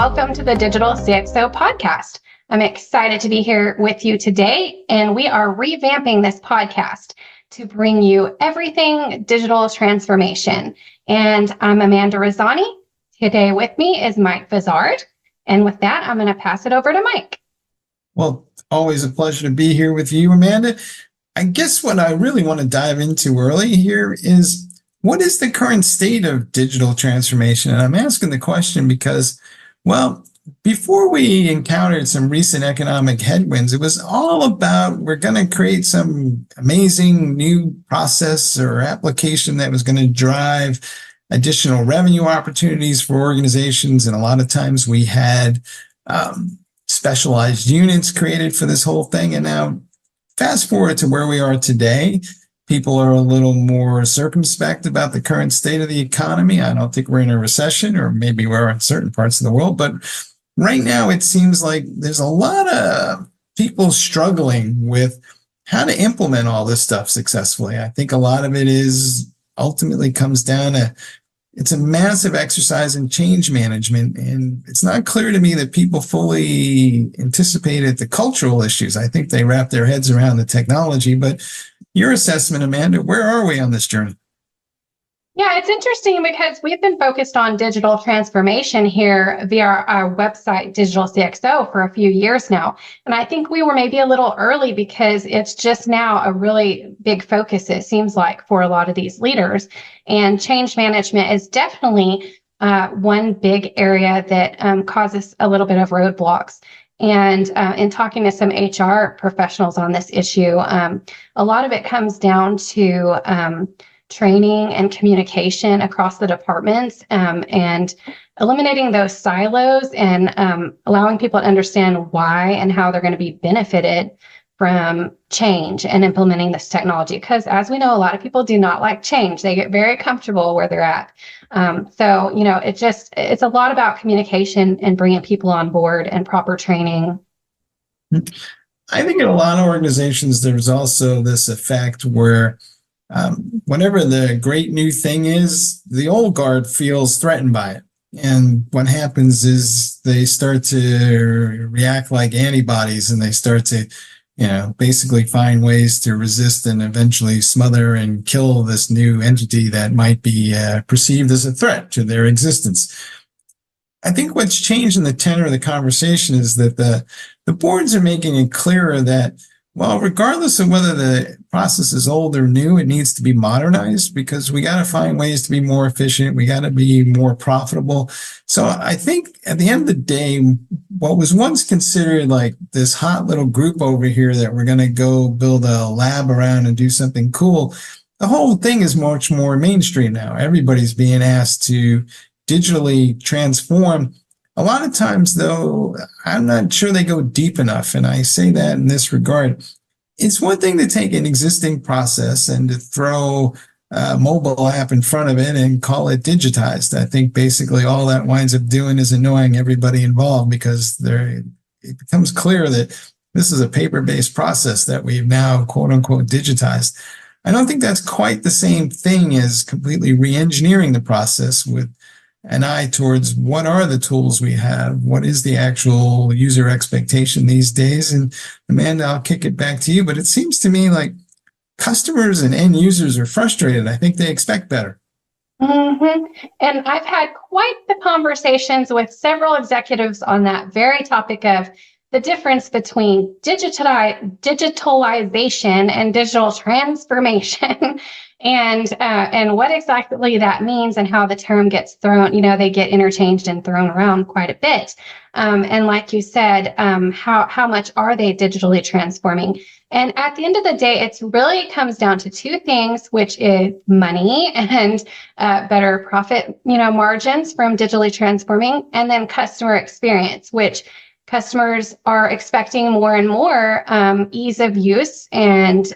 welcome to the Digital CxO podcast. I'm excited to be here with you today, and we are revamping this podcast to bring you everything digital transformation. And I'm Amanda Razani. Today with me is Mike Vizard. And with that, I'm going to pass it over to Mike. Well, always a pleasure to be here with you, Amanda. I guess what I really want to dive into early here is, what is the current state of digital transformation? And I'm asking the question because, well, before we encountered some recent economic headwinds, it was all about, we're going to create some amazing new process or application that was going to drive additional revenue opportunities for organizations. And a lot of times we had specialized units created for this whole thing. And now fast forward to where we are today, people are a little more circumspect about the current state of the economy. I don't think we're in a recession, or maybe we're in certain parts of the world, but right now it seems like there's a lot of people struggling with how to implement all this stuff successfully. I think a lot of it is ultimately comes down to, it's a massive exercise in change management, and it's not clear to me that people fully anticipated the cultural issues. I think they wrap their heads around the technology, but your assessment, Amanda, where are we on this journey? Yeah, it's interesting because we've been focused on digital transformation here via our website, Digital CxO, for a few years now. And I think we were maybe a little early because it's just now a really big focus, it seems like, for a lot of these leaders. And change management is definitely one big area that causes a little bit of roadblocks. And in talking to some HR professionals on this issue, a lot of it comes down to training and communication across the departments, and eliminating those silos, and allowing people to understand why and how they're going to be benefited from change and implementing this technology. Because as we know, a lot of people do not like change. They get very comfortable where they're at. So, it's a lot about communication and bringing people on board and proper training. I think in a lot of organizations, there's also this effect where whatever the great new thing is, the old guard feels threatened by it. And what happens is they start to react like antibodies, and they start to, basically find ways to resist and eventually smother and kill this new entity that might be perceived as a threat to their existence. I think what's changed in the tenor of the conversation is that the boards are making it clearer that, well, regardless of whether the process is old or new, it needs to be modernized, because we got to find ways to be more efficient. We got to be more profitable. So I think at the end of the day, what was once considered like this hot little group over here that we're going to go build a lab around and do something cool, the whole thing is much more mainstream now. Everybody's being asked to digitally transform. A lot of times, though, I'm not sure they go deep enough, and I say that in this regard. It's one thing to take an existing process and to throw a mobile app in front of it and call it digitized. I think basically all that winds up doing is annoying everybody involved, because it becomes clear that this is a paper-based process that we've now, quote-unquote, digitized. I don't think that's quite the same thing as completely re-engineering the process with an eye towards what are the tools we have, what is the actual user expectation these days. And Amanda, I'll kick it back to you, but it seems to me like customers and end users are frustrated. I think they expect better. Mm-hmm. And I've had quite the conversations with several executives on that very topic of the difference between digitalization and digital transformation. And what exactly that means, and how the term gets thrown, they get interchanged and thrown around quite a bit. And like you said, how much are they digitally transforming? And at the end of the day, it really comes down to two things, which is money and better profit, margins from digitally transforming, and then customer experience, which customers are expecting more and more ease of use and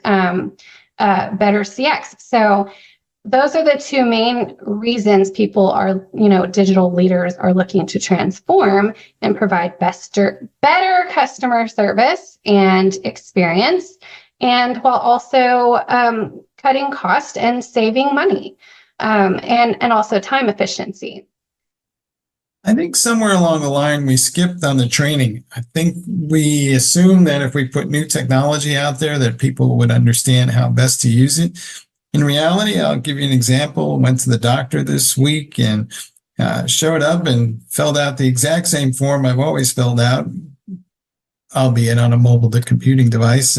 better CX. So those are the two main reasons people are, digital leaders are looking to transform and provide better customer service and experience, and while also cutting cost and saving money, and also time efficiency. I think somewhere along the line we skipped on the training. I think we assumed that if we put new technology out there that people would understand how best to use it. In reality, I'll give you an example. Went to the doctor this week and showed up and filled out the exact same form I've always filled out, albeit on a mobile computing device.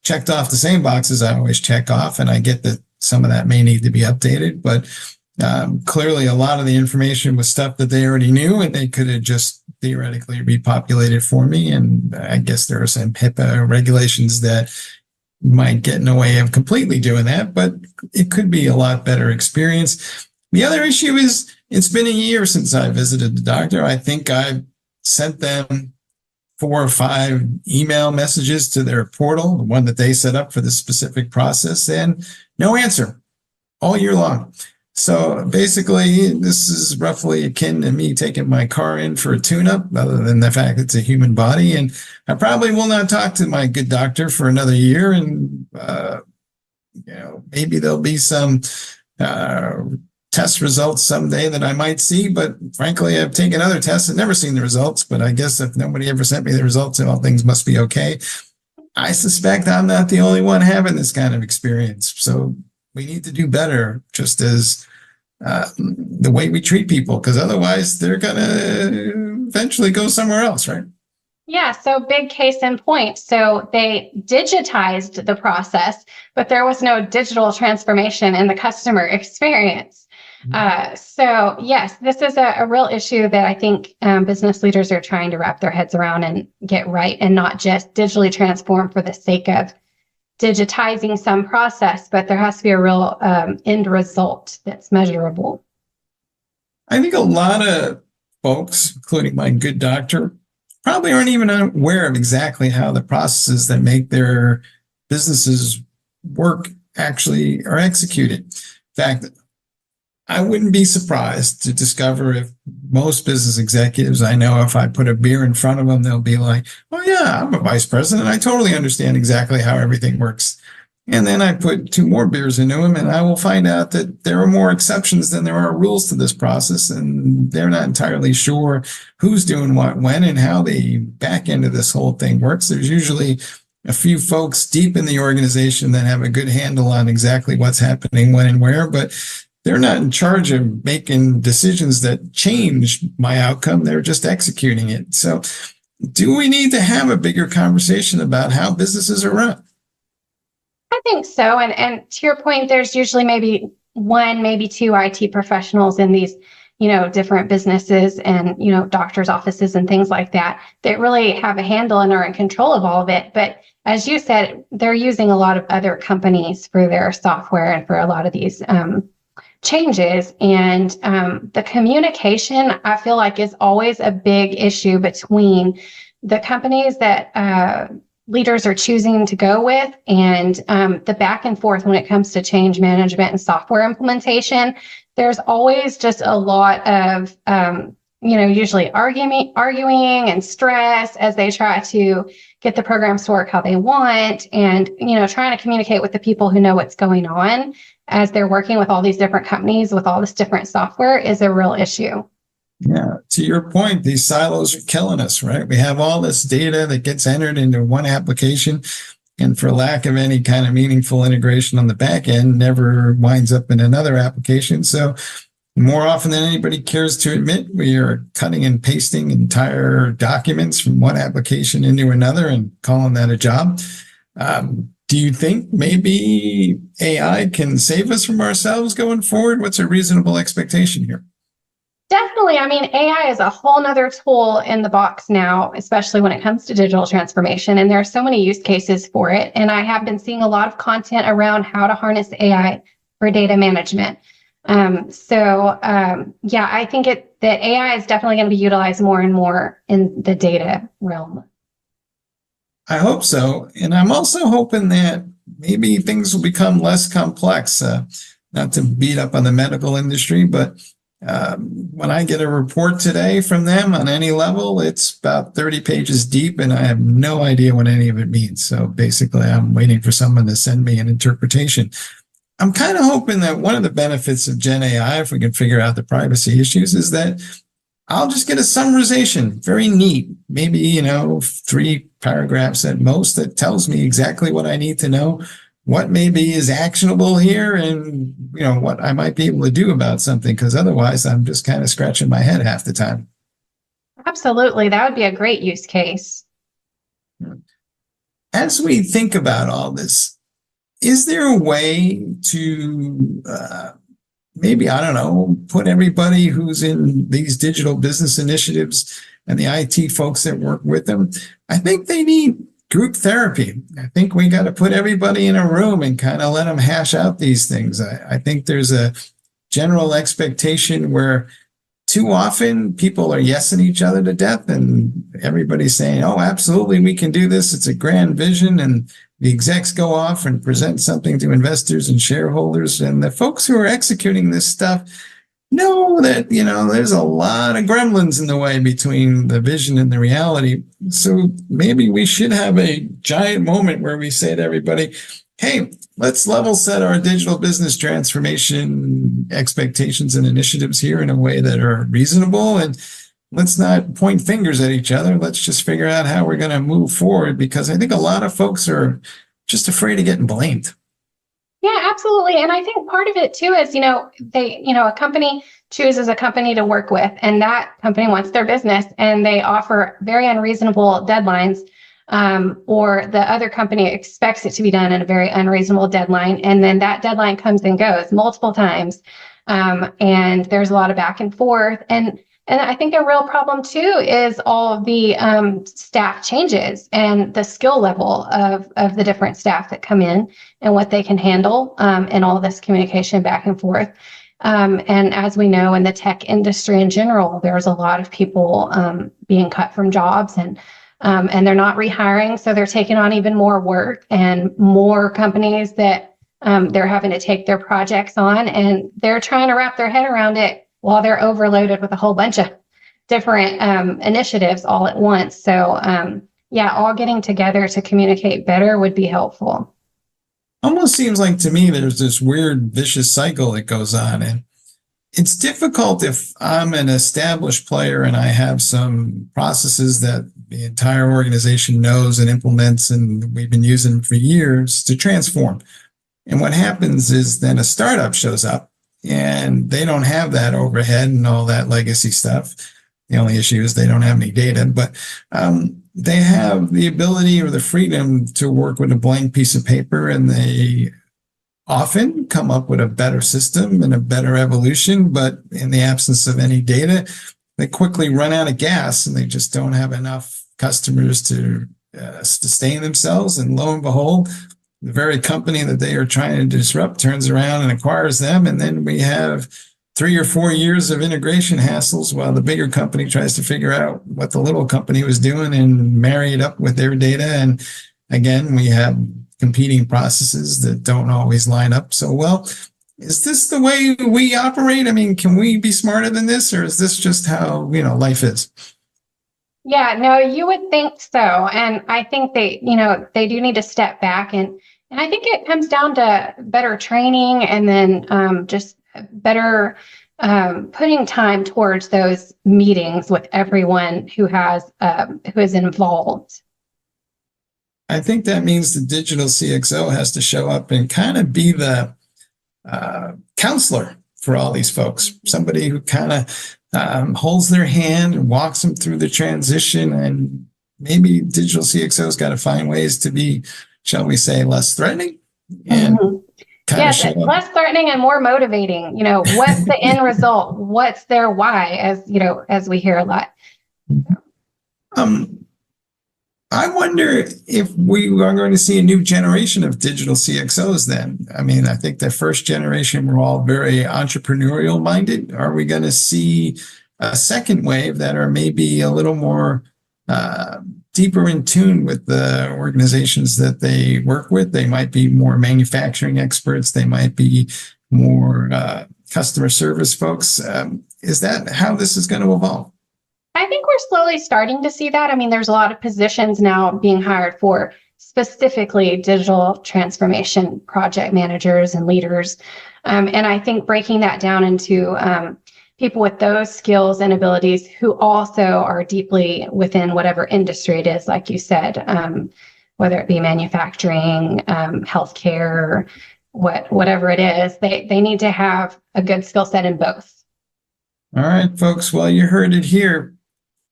Checked off the same boxes I always check off, and I get that some of that may need to be updated, but clearly a lot of the information was stuff that they already knew, and they could have just theoretically repopulated for me. And I guess there are some HIPAA regulations that might get in the way of completely doing that, but it could be a lot better experience. The other issue is it's been a year since I visited the doctor. I think I sent them 4 or 5 email messages to their portal, the one that they set up for this specific process, and no answer all year long. So basically, this is roughly akin to me taking my car in for a tune-up, other than the fact it's a human body. And I probably will not talk to my good doctor for another year. And, maybe there'll be some test results someday that I might see. But frankly, I've taken other tests and never seen the results. But I guess if nobody ever sent me the results, all things must be okay. I suspect I'm not the only one having this kind of experience. So we need to do better, just as the way we treat people, because otherwise they're going to eventually go somewhere else, right? Yeah, so big case in point. So they digitized the process, but there was no digital transformation in the customer experience. So yes, this is a real issue that I think business leaders are trying to wrap their heads around and get right, and not just digitally transform for the sake of digitizing some process, but there has to be a real end result that's measurable. I think a lot of folks, including my good doctor, probably aren't even aware of exactly how the processes that make their businesses work actually are executed. In fact, I wouldn't be surprised to discover if most business executives I know, if I put a beer in front of them, they'll be like, oh yeah, I'm a vice president. I totally understand exactly how everything works. And then I put 2 more beers into them, and I will find out that there are more exceptions than there are rules to this process. And they're not entirely sure who's doing what, when, and how the back end of this whole thing works. There's usually a few folks deep in the organization that have a good handle on exactly what's happening, when, and where, but they're not in charge of making decisions that change my outcome. They're just executing it. So do we need to have a bigger conversation about how businesses are run? I think so. And to your point, there's usually maybe 1, maybe 2 IT professionals in these, different businesses and, doctors' offices and things like that really have a handle and are in control of all of it. But as you said, they're using a lot of other companies for their software and for a lot of these changes. And the communication, I feel like, is always a big issue between the companies that leaders are choosing to go with, and the back and forth when it comes to change management and software implementation. There's always just a lot of, usually arguing and stress as they try to get the programs to work how they want, and, trying to communicate with the people who know what's going on as they're working with all these different companies with all this different software is a real issue. Yeah, to your point, these silos are killing us, right? We have all this data that gets entered into one application, and for lack of any kind of meaningful integration on the back end, never winds up in another application. So more often than anybody cares to admit, we are cutting and pasting entire documents from one application into another and calling that a job. Do you think maybe AI can save us from ourselves going forward? What's a reasonable expectation here? Definitely. I mean, AI is a whole nother tool in the box now, especially when it comes to digital transformation. And there are so many use cases for it. And I have been seeing a lot of content around how to harness AI for data management. I think that AI is definitely going to be utilized more and more in the data realm. I hope so. And I'm also hoping that maybe things will become less complex, not to beat up on the medical industry, but when I get a report today from them on any level, it's about 30 pages deep, and I have no idea what any of it means. So basically, I'm waiting for someone to send me an interpretation. I'm kind of hoping that one of the benefits of Gen AI, if we can figure out the privacy issues, is that I'll just get a summarization, very neat, maybe, 3 paragraphs at most that tells me exactly what I need to know, what maybe is actionable here and, what I might be able to do about something, because otherwise I'm just kind of scratching my head half the time. Absolutely. That would be a great use case. As we think about all this, is there a way to maybe, I don't know, put everybody who's in these digital business initiatives and the IT folks that work with them? I think they need group therapy. I think we got to put everybody in a room and kind of let them hash out these things. I think there's a general expectation where too often people are yesing each other to death and everybody's saying, oh, absolutely, we can do this. It's a grand vision. And the execs go off and present something to investors and shareholders. And the folks who are executing this stuff know that, there's a lot of gremlins in the way between the vision and the reality. So maybe we should have a giant moment where we say to everybody, hey, let's level set our digital business transformation expectations and initiatives here in a way that are reasonable. And let's not point fingers at each other. Let's just figure out how we're going to move forward, because I think a lot of folks are just afraid of getting blamed. Yeah, absolutely. And I think part of it too is, a company chooses a company to work with, and that company wants their business and they offer very unreasonable deadlines. Or the other company expects it to be done in a very unreasonable deadline. And then that deadline comes and goes multiple times. And there's a lot of back and forth. And I think a real problem too is all of the staff changes and the skill level of the different staff that come in and what they can handle, and all this communication back and forth. And as we know, in the tech industry in general, there's a lot of people being cut from jobs, and they're not rehiring. So they're taking on even more work and more companies that they're having to take their projects on, and they're trying to wrap their head around it while they're overloaded with a whole bunch of different initiatives all at once. So all getting together to communicate better would be helpful. Almost seems like to me there's this weird vicious cycle that goes on. And it's difficult if I'm an established player and I have some processes that the entire organization knows and implements and we've been using for years to transform. And what happens is then a startup shows up and they don't have that overhead and all that legacy stuff. The only issue is they don't have any data, but they have the ability or the freedom to work with a blank piece of paper, and they often come up with a better system and a better evolution. But in the absence of any data, they quickly run out of gas and they just don't have enough customers to sustain themselves. And lo and behold, the very company that they are trying to disrupt turns around and acquires them. And then we have 3 or 4 years of integration hassles while the bigger company tries to figure out what the little company was doing and marry it up with their data. And again, we have competing processes that don't always line up so well. Is this the way we operate? I mean, can we be smarter than this, or is this just how, life is? Yeah, no, you would think so. And I think they do need to step back. And I think it comes down to better training, and then just better putting time towards those meetings with everyone who is involved. I think that means the digital CxO has to show up and kind of be the counselor for all these folks, somebody who kind of holds their hand and walks them through the transition. And maybe digital CxO's got to find ways to be, shall we say, less threatening and yes, less threatening and more motivating. What's the end result? What's their why? As we hear a lot. I wonder if we are going to see a new generation of digital CxOs then. I mean, I think the first generation were all very entrepreneurial minded. Are we going to see a second wave that are maybe a little more deeper in tune with the organizations that they work with? They might be more manufacturing experts. They might be more customer service folks. Is that how this is going to evolve? I think we're slowly starting to see that. I mean, there's a lot of positions now being hired for specifically digital transformation project managers and leaders. And I think breaking that down into people with those skills and abilities who also are deeply within whatever industry it is, like you said, whether it be manufacturing, healthcare, whatever it is, they need to have a good skill set in both. All right, folks. Well, you heard it here.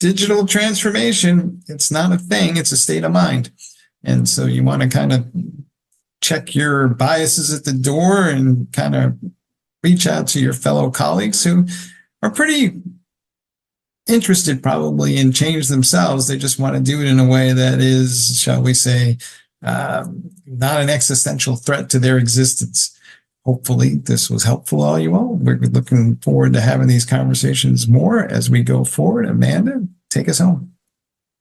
Digital transformation, it's not a thing, it's a state of mind. And so you want to kind of check your biases at the door and kind of reach out to your fellow colleagues who are pretty interested probably in change themselves. They just want to do it in a way that is, shall we say, not an existential threat to their existence. Hopefully this was helpful to all you all. We're looking forward to having these conversations more as we go forward. Amanda, take us home.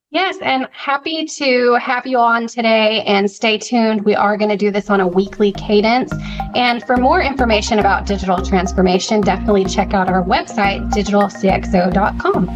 Yes, and happy to have you on today, and stay tuned. We are going to do this on a weekly cadence. And for more information about digital transformation, definitely check out our website, digitalcxo.com.